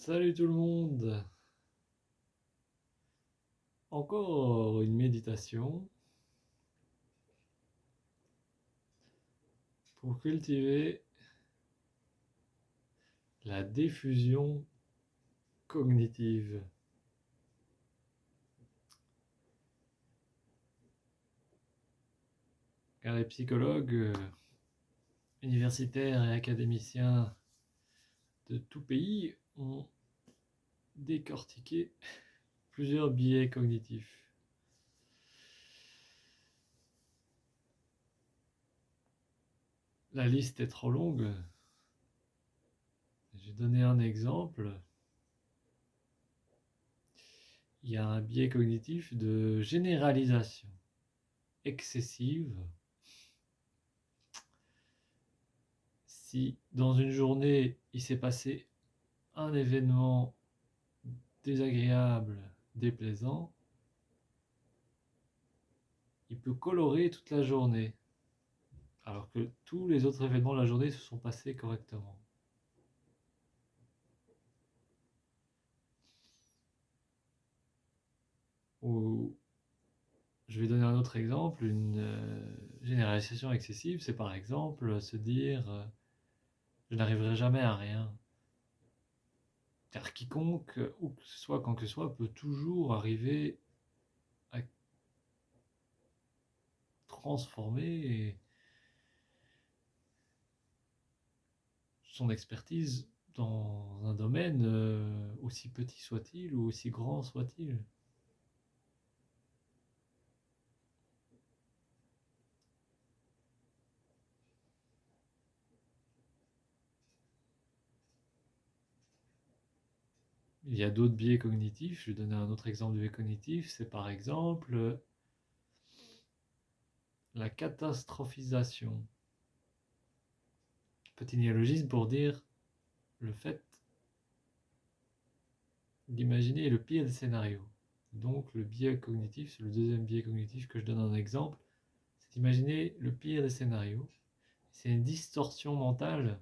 Salut tout le monde! Encore une méditation pour cultiver la diffusion cognitive. Car les psychologues universitaires et académiciens de tout pays ont décortiqué plusieurs biais cognitifs. La liste est trop longue. J'ai donné un exemple. Il y a un biais cognitif de généralisation excessive. Si dans une journée, il s'est passé un événement désagréable, déplaisant, il peut colorer toute la journée, alors que tous les autres événements de la journée se sont passés correctement. Ou, je vais donner un autre exemple, une généralisation excessive, c'est par exemple se dire je n'arriverai jamais à rien. Car quiconque, où que ce soit, quand que ce soit, peut toujours arriver à transformer son expertise dans un domaine aussi petit soit-il ou aussi grand soit-il. Il y a d'autres biais cognitifs. Je vais donner un autre exemple de biais cognitif. C'est par exemple la catastrophisation. Petit néologisme pour dire le fait d'imaginer le pire des scénarios. Donc le biais cognitif, c'est le deuxième biais cognitif que je donne en exemple, c'est d'imaginer le pire des scénarios. C'est une distorsion mentale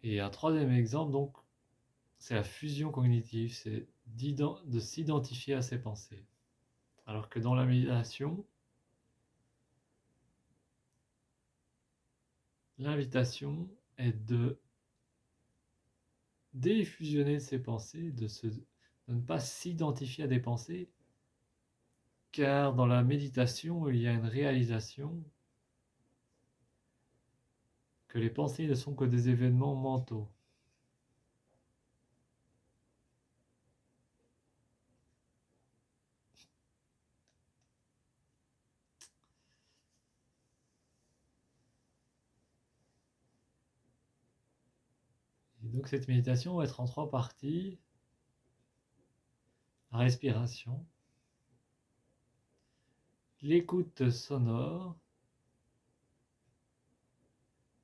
et un troisième exemple, donc, c'est la fusion cognitive, c'est de s'identifier à ses pensées. Alors que dans la méditation, l'invitation est de défusionner ses pensées, de ne pas s'identifier à des pensées, car dans la méditation, il y a une réalisation que les pensées ne sont que des événements mentaux. Et donc cette méditation va être en trois parties. La respiration, l'écoute sonore,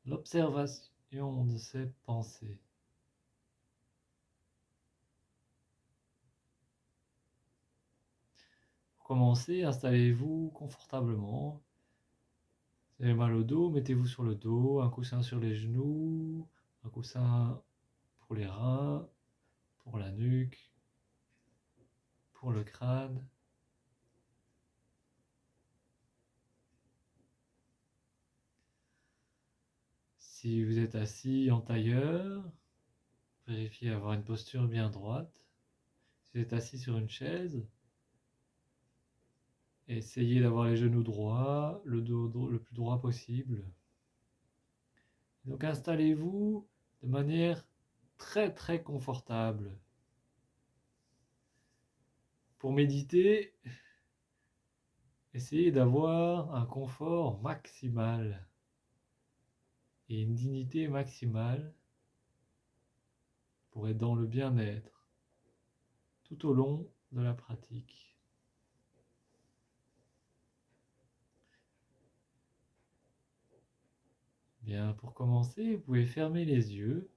l'observation de ses pensées. Pour commencer, installez-vous confortablement. Si vous avez mal au dos, mettez-vous sur le dos, un coussin sur les genoux, un coussin pour les reins, pour la nuque, pour le crâne. Si vous êtes assis en tailleur, vérifiez avoir une posture bien droite. Si vous êtes assis sur une chaise, essayez d'avoir les genoux droits, le dos le plus droit possible. Donc installez-vous de manière très très confortable. Pour méditer, essayez d'avoir un confort maximal et une dignité maximale pour être dans le bien-être tout au long de la pratique. Bien, pour commencer, vous pouvez fermer les yeux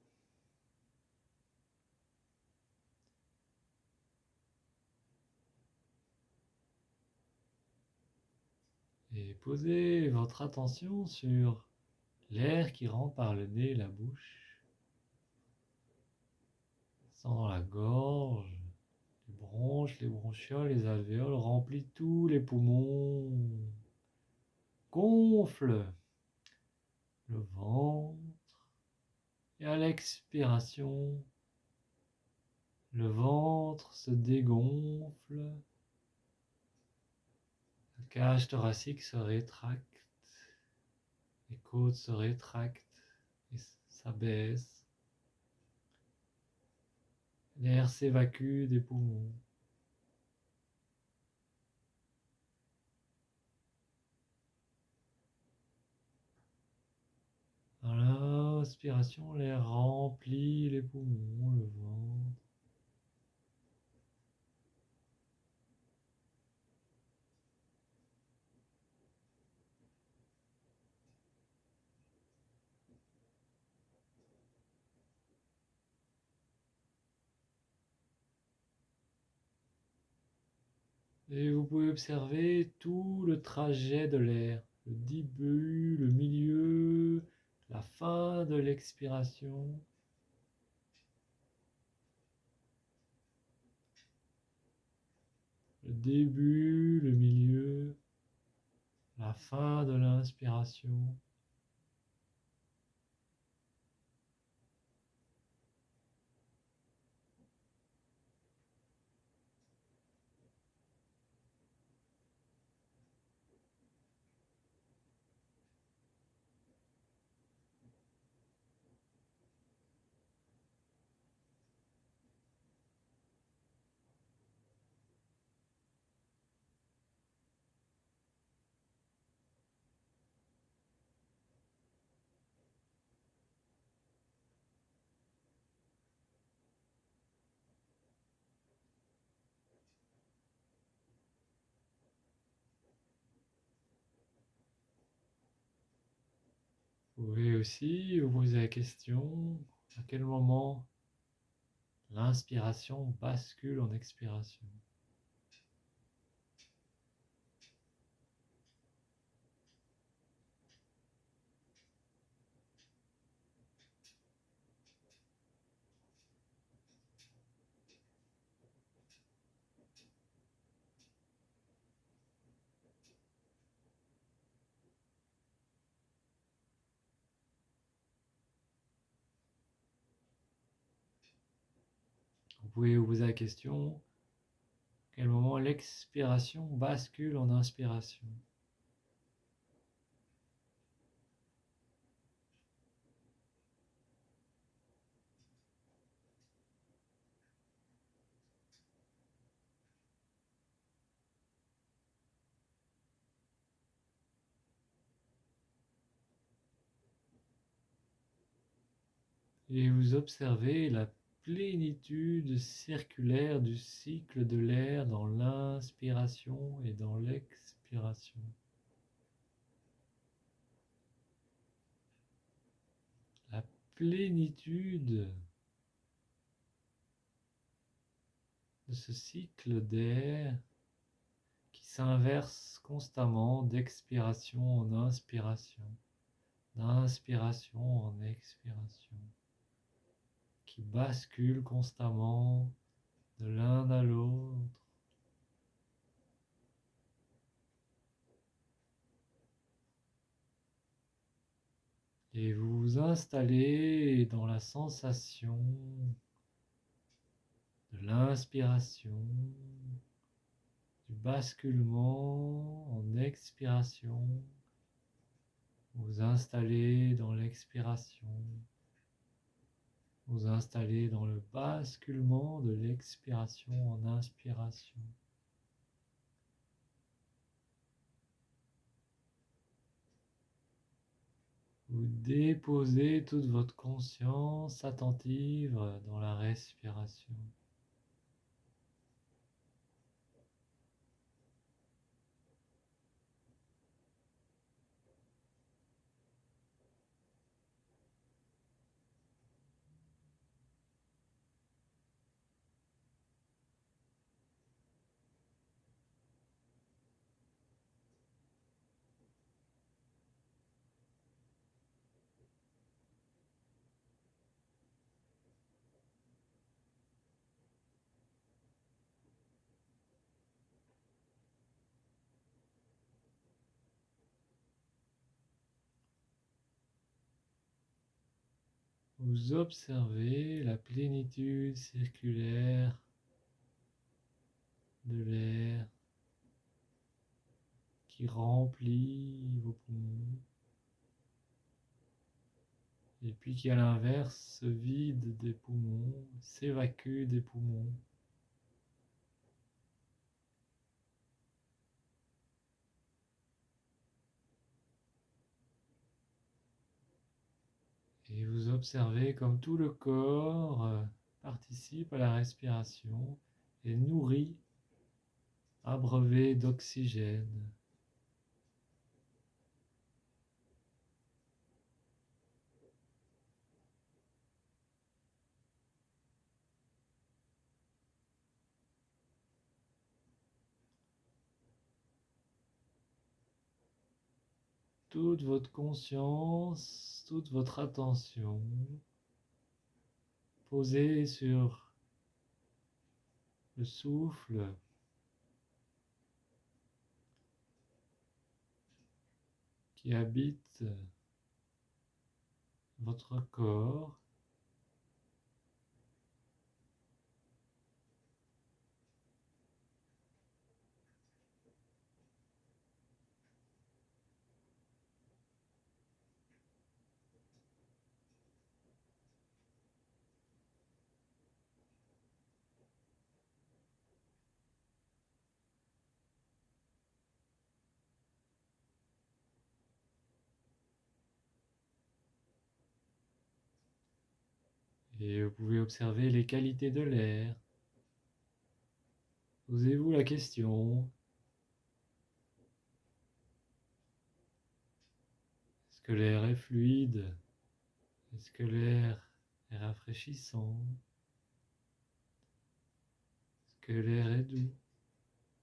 posez votre attention sur l'air qui rentre par le nez et la bouche, descend dans la gorge, les bronches, les bronchioles, les alvéoles, remplit tous les poumons, gonfle le ventre, et à l'expiration, le ventre se dégonfle, la cage thoracique se rétracte, les côtes se rétractent et s'abaissent. L'air s'évacue des poumons. À l'inspiration, l'air remplit les poumons, le ventre. Et vous pouvez observer tout le trajet de l'air, le début, le milieu, la fin de l'expiration. Le début, le milieu, la fin de l'inspiration. Vous pouvez aussi vous poser la question, à quel moment l'inspiration bascule en expiration. Vous pouvez vous poser la question, à quel moment l'expiration bascule en inspiration. Et vous observez la plénitude circulaire du cycle de l'air dans l'inspiration et dans l'expiration. La plénitude de ce cycle d'air qui s'inverse constamment d'expiration en inspiration, d'inspiration en expiration, qui bascule constamment de l'un à l'autre. Et vous vous installez dans la sensation de l'inspiration, du basculement en expiration. Vous installez dans l'expiration. Vous installez dans le basculement de l'expiration en inspiration. Vous déposez toute votre conscience attentive dans la respiration. Vous observez la plénitude circulaire de l'air qui remplit vos poumons et puis qui à l'inverse se vide des poumons, s'évacue des poumons. Et vous observez comme tout le corps participe à la respiration et nourrit, abreuvé d'oxygène. Toute votre conscience, toute votre attention posée sur le souffle qui habite votre corps. Et vous pouvez observer les qualités de l'air. Posez-vous la question, est-ce que l'air est fluide? Est-ce que l'air est rafraîchissant? Est-ce que l'air est doux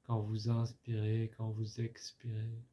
quand vous inspirez, quand vous expirez?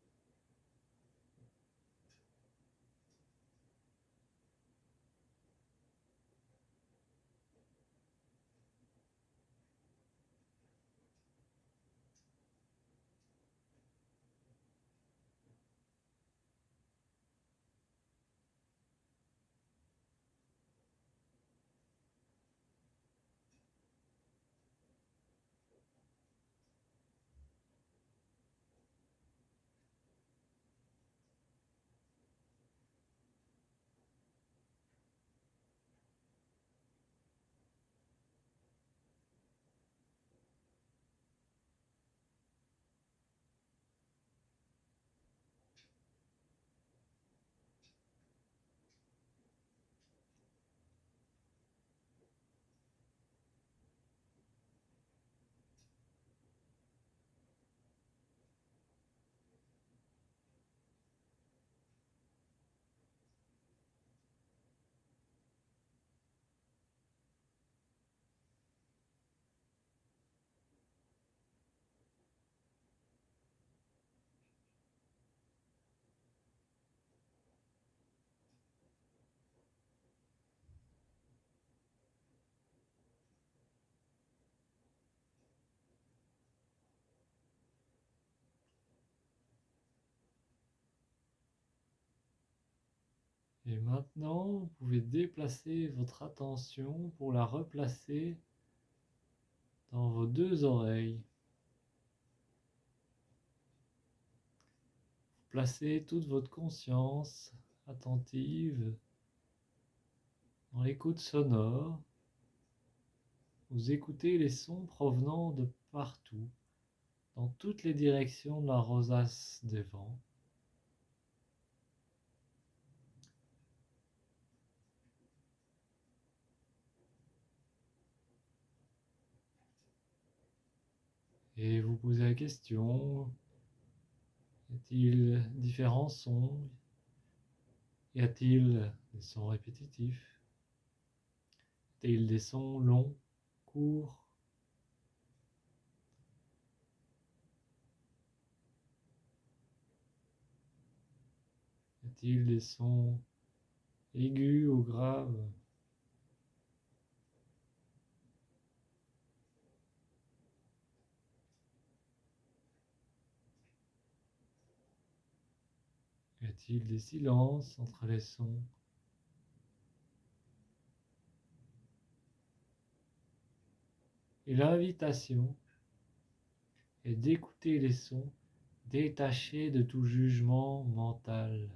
Et maintenant, vous pouvez déplacer votre attention pour la replacer dans vos deux oreilles. Placez toute votre conscience attentive dans l'écoute sonore. Vous écoutez les sons provenant de partout, dans toutes les directions de la rosace des vents. Et vous posez la question, y a-t-il différents sons? Y a-t-il des sons répétitifs? Y a-t-il des sons longs, courts? Y a-t-il des sons aigus ou graves? Y a-t-il des silences entre les sons? Et l'invitation est d'écouter les sons détachés de tout jugement mental.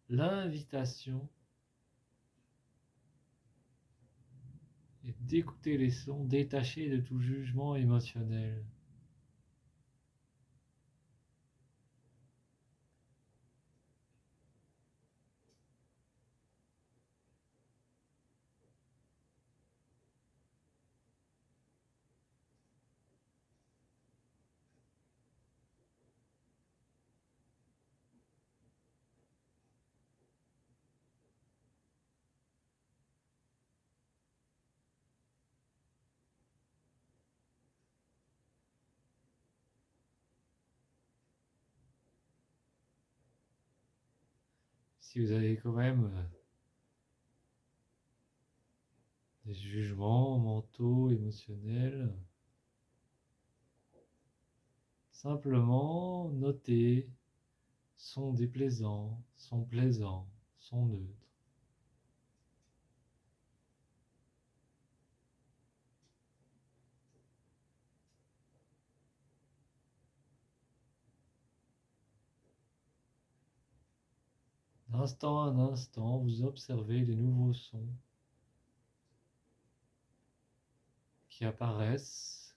L'invitation est d'écouter les sons détachés de tout jugement émotionnel. Si vous avez quand même des jugements mentaux, émotionnels, simplement notez sont déplaisants, sont plaisants, sont neutres. D'instant en instant, vous observez les nouveaux sons qui apparaissent,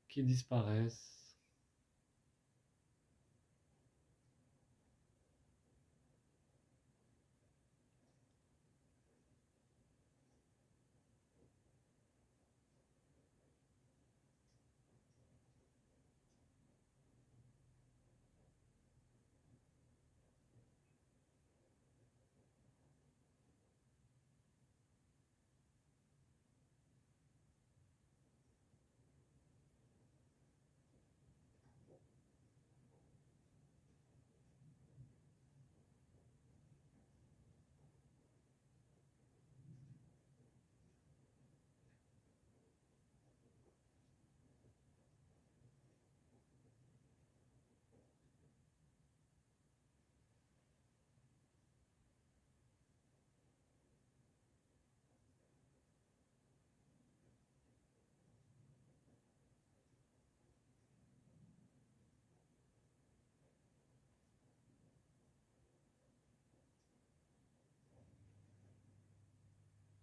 qui disparaissent.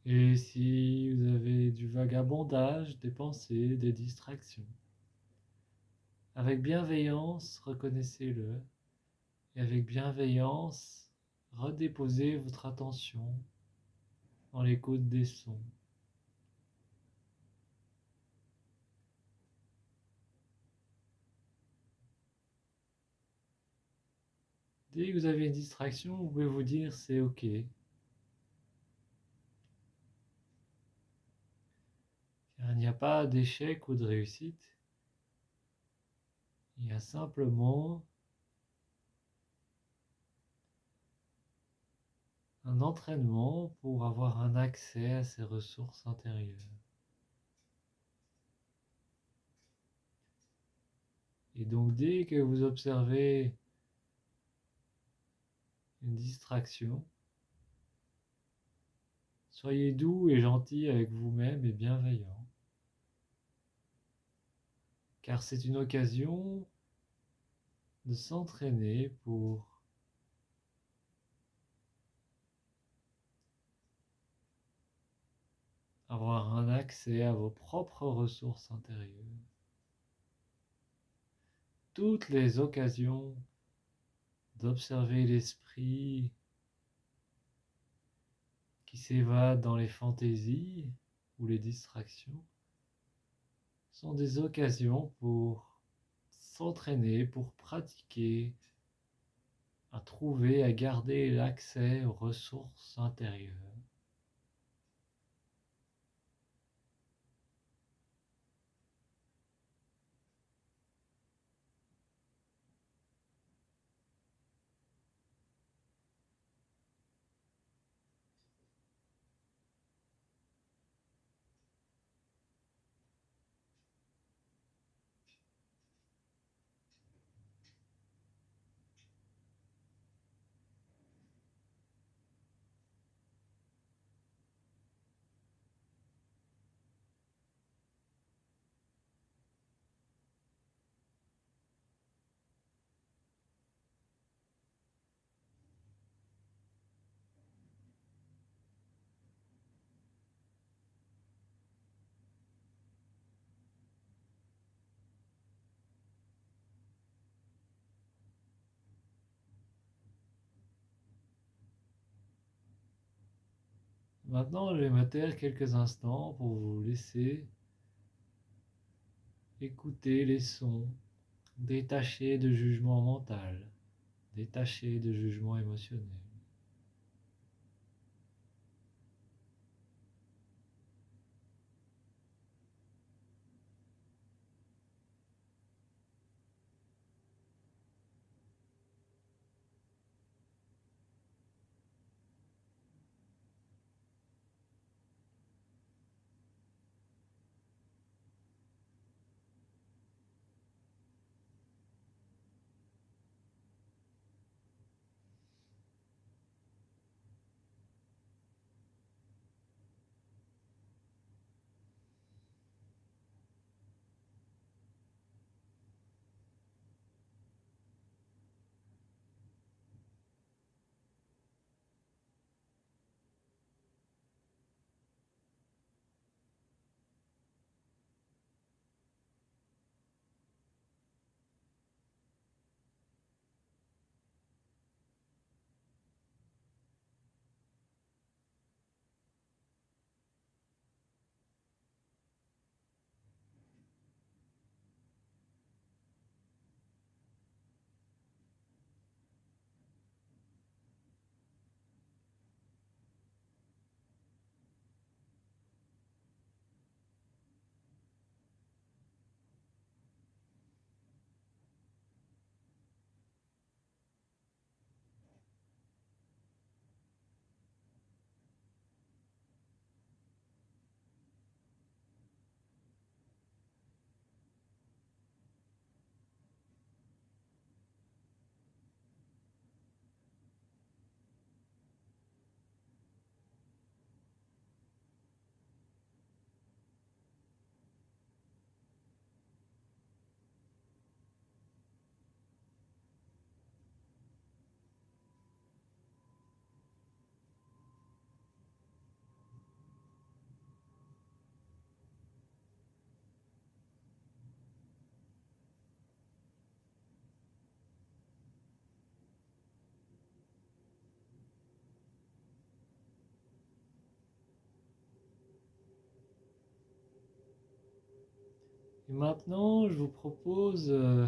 Et si vous avez du vagabondage, des pensées, des distractions, avec bienveillance, reconnaissez-le, et avec bienveillance, redéposez votre attention dans l'écoute des sons. Dès que vous avez une distraction, vous pouvez vous dire c'est ok. Car il n'y a pas d'échec ou de réussite. Il y a simplement un entraînement pour avoir un accès à ces ressources intérieures. Et donc dès que vous observez une distraction, soyez doux et gentil avec vous-même et bienveillant. Car c'est une occasion de s'entraîner pour avoir un accès à vos propres ressources intérieures. Toutes les occasions d'observer l'esprit qui s'évade dans les fantaisies ou les distractions sont des occasions pour s'entraîner, pour pratiquer, à trouver, à garder l'accès aux ressources intérieures. Maintenant, je vais me taire quelques instants pour vous laisser écouter les sons, détachés de jugement mental, détachés de jugement émotionnel. Et maintenant, je vous propose de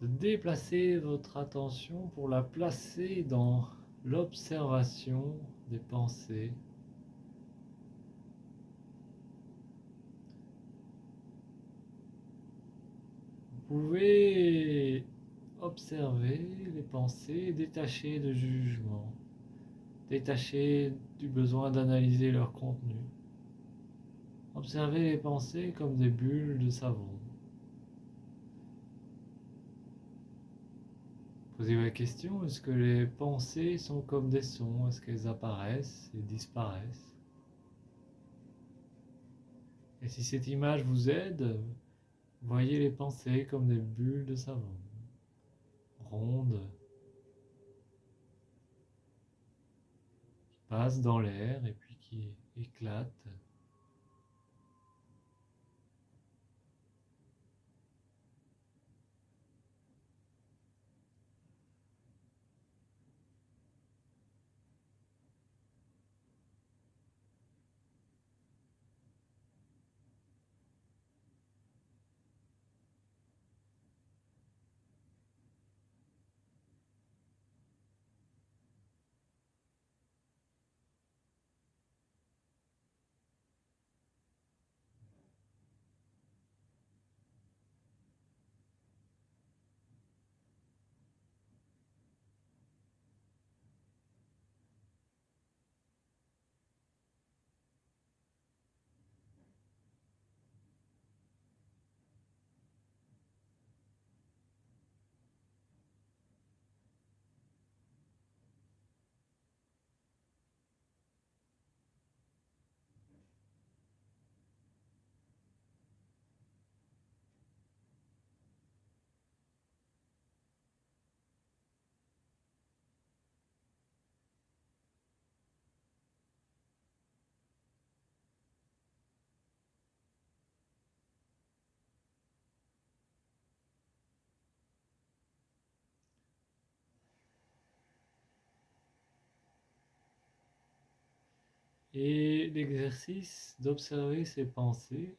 déplacer votre attention pour la placer dans l'observation des pensées. Vous pouvez observer les pensées détachées de jugement, détachées du besoin d'analyser leur contenu. Observez les pensées comme des bulles de savon. Posez-vous la question, est-ce que les pensées sont comme des sons? Est-ce qu'elles apparaissent et disparaissent? Et si cette image vous aide, voyez les pensées comme des bulles de savon, rondes, qui passent dans l'air et puis qui éclatent. Et l'exercice d'observer ses pensées,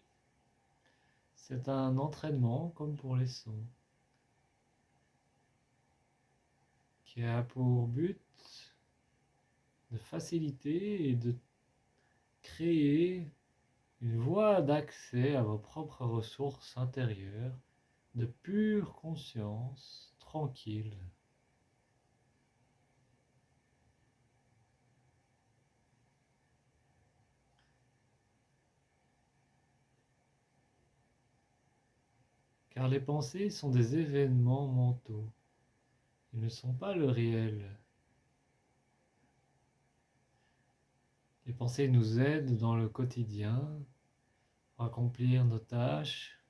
c'est un entraînement comme pour les sons, qui a pour but de faciliter et de créer une voie d'accès à vos propres ressources intérieures de pure conscience tranquille. Car les pensées sont des événements mentaux. Ils ne sont pas le réel. Les pensées nous aident dans le quotidien pour accomplir nos tâches,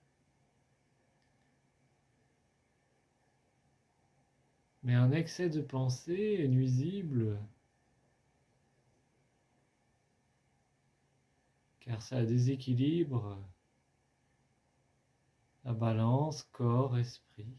mais un excès de pensée est nuisible car ça déséquilibre la balance corps-esprit.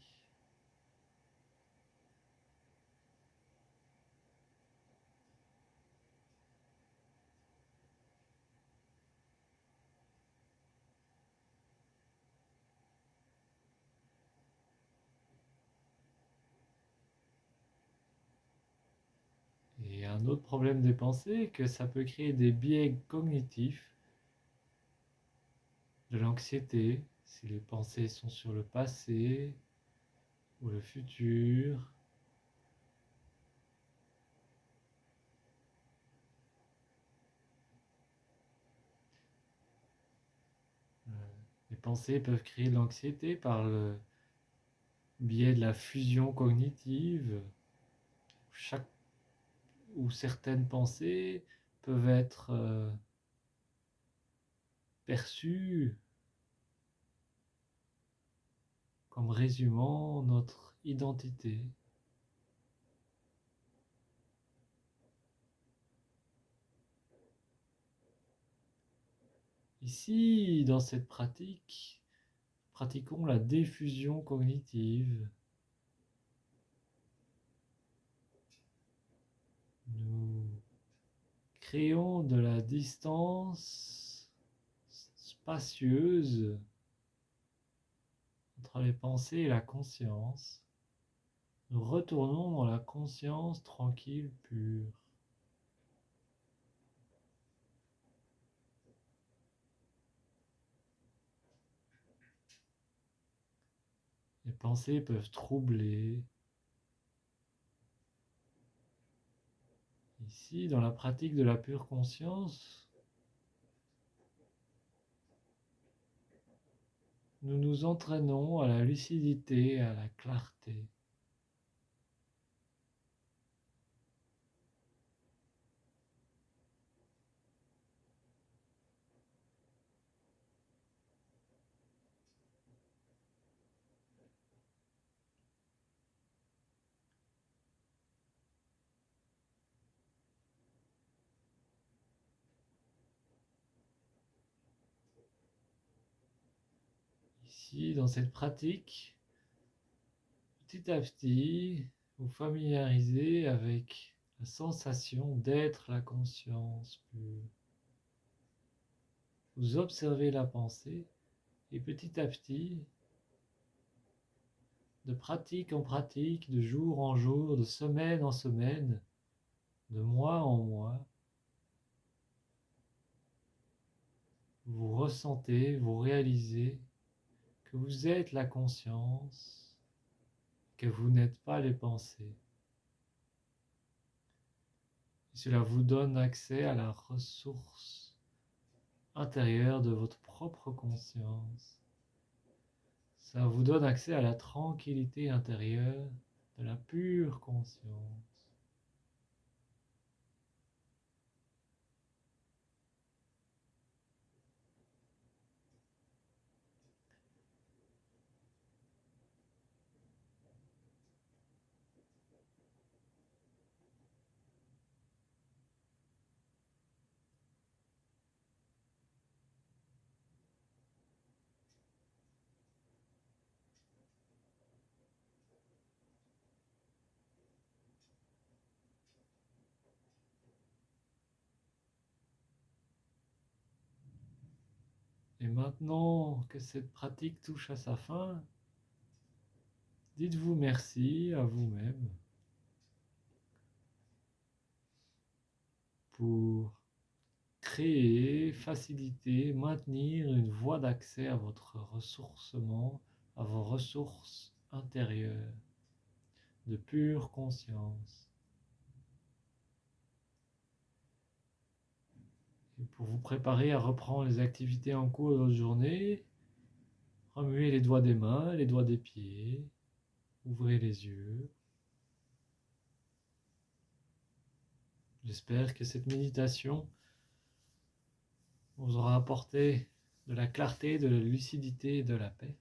Et un autre problème des pensées est que ça peut créer des biais cognitifs, de l'anxiété, si les pensées sont sur le passé ou le futur. Les pensées peuvent créer de l'anxiété par le biais de la fusion cognitive. Chaque ou certaines pensées peuvent être perçues comme résumant notre identité. Ici, dans cette pratique, pratiquons la diffusion cognitive. Nous créons de la distance spacieuse entre les pensées et la conscience. Nous retournons dans la conscience tranquille, pure. Les pensées peuvent troubler. Ici, dans la pratique de la pure conscience, nous nous entraînons à la lucidité, à la clarté. Ici, dans cette pratique, petit à petit, vous familiarisez avec la sensation d'être la conscience pure. Vous observez la pensée et petit à petit, de pratique en pratique, de jour en jour, de semaine en semaine, de mois en mois, vous ressentez, vous réalisez que vous êtes la conscience, que vous n'êtes pas les pensées. Et cela vous donne accès à la ressource intérieure de votre propre conscience. Ça vous donne accès à la tranquillité intérieure de la pure conscience. Et maintenant que cette pratique touche à sa fin, dites-vous merci à vous-même pour créer, faciliter, maintenir une voie d'accès à votre ressourcement, à vos ressources intérieures de pure conscience. Et pour vous préparer à reprendre les activités en cours de votre journée, remuez les doigts des mains, les doigts des pieds, ouvrez les yeux. J'espère que cette méditation vous aura apporté de la clarté, de la lucidité et de la paix.